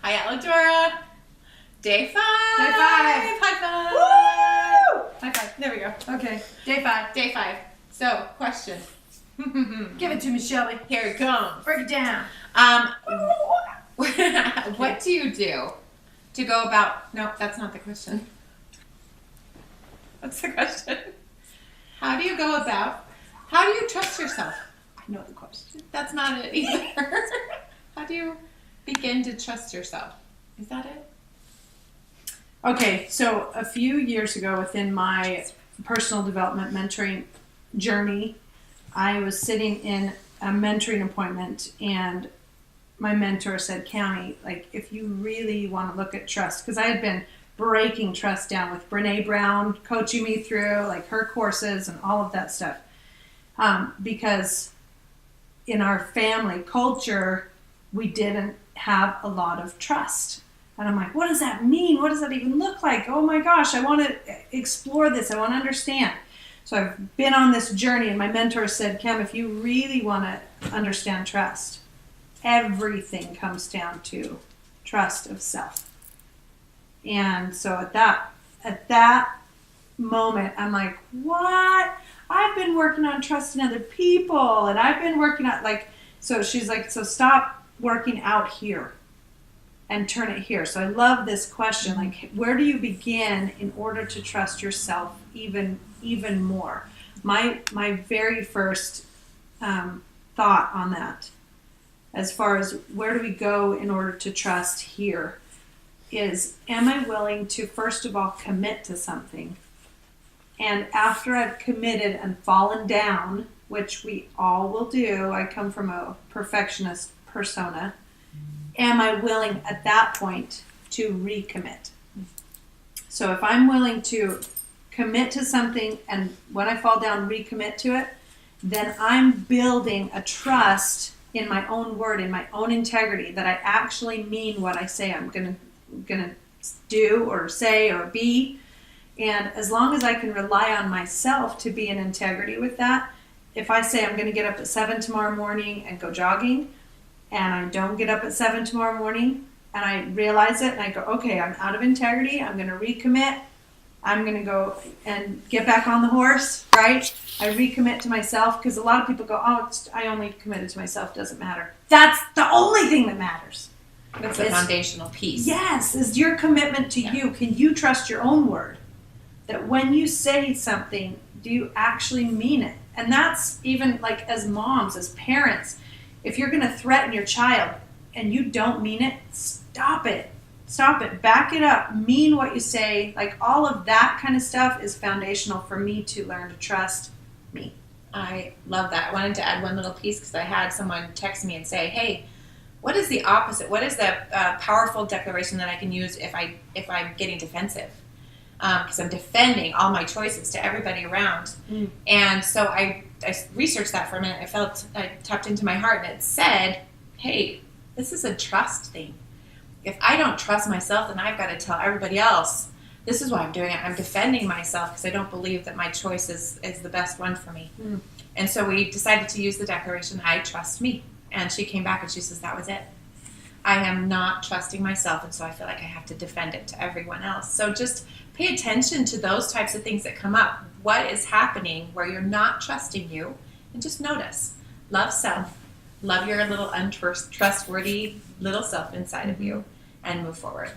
Hi, Alladora. Day 5. Day 5. High five. Woo! High five. There we go. Okay, day 5. Day 5. So, question. Give it to me, Shelby. Here it comes. Break it down. What do you do to go about? No, that's not the question. What's the question? How do you go about? How do you trust yourself? I know the question. That's not it either. How do you begin to trust yourself? Is that it? Okay, so a few years ago within my personal development mentoring journey, I was sitting in a mentoring appointment and my mentor said, Cami, like if you really want to look at trust, because I had been breaking trust down with Brene Brown coaching me through like her courses and all of that stuff. Because in our family culture, we didn't have a lot of trust. And I'm like, what does that mean? What does that even look like? Oh my gosh, I want to explore this. I want to understand. So I've been on this journey and my mentor said, Cam, if you really want to understand trust, everything comes down to trust of self. And so at that moment, I'm like, what? I've been working on trusting other people and I've been working on so she's like, so stop working out here and turn it here. So I love this question, like where do you begin in order to trust yourself even more? My very first thought on that, as far as where do we go in order to trust here, is am I willing to first of all commit to something? And after I've committed and fallen down, which we all will do, I come from a perfectionist persona, am I willing at that point to recommit? So if I'm willing to commit to something and when I fall down, recommit to it, then I'm building a trust in my own word, in my own integrity, that I actually mean what I say I'm gonna do or say or be. And as long as I can rely on myself to be in integrity with that, if I say I'm going to get up at 7 tomorrow morning and go jogging, and I don't get up at 7 tomorrow morning, and I realize it, and I go, okay, I'm out of integrity, I'm going to recommit, I'm going to go and get back on the horse, right? I recommit to myself, because a lot of people go, oh, I only committed to myself, doesn't matter. That's the only thing that matters. That's the foundational piece. Yes, is your commitment to you. Can you trust your own word? That when you say something, do you actually mean it? And that's even like as moms, as parents, if you're going to threaten your child and you don't mean it, stop it. Stop it. Back it up. Mean what you say. Like all of that kind of stuff is foundational for me to learn to trust me. I love that. I wanted to add one little piece because I had someone text me and say, hey, what is the opposite? What is the powerful declaration that I can use if I'm getting defensive? Because I'm defending all my choices to everybody around. And so I researched that for a minute. I tapped into my heart and it said, hey, this is a trust thing. If I don't trust myself, then I've got to tell everybody else, this is why I'm doing it. I'm defending myself because I don't believe that my choice is the best one for me. And so we decided to use the declaration, I trust me. And she came back and she says, that was it. I am not trusting myself, and so I feel like I have to defend it to everyone else. So just pay attention to those types of things that come up. What is happening where you're not trusting you? And just notice. Love self. Love your little untrustworthy little self inside of you, and move forward.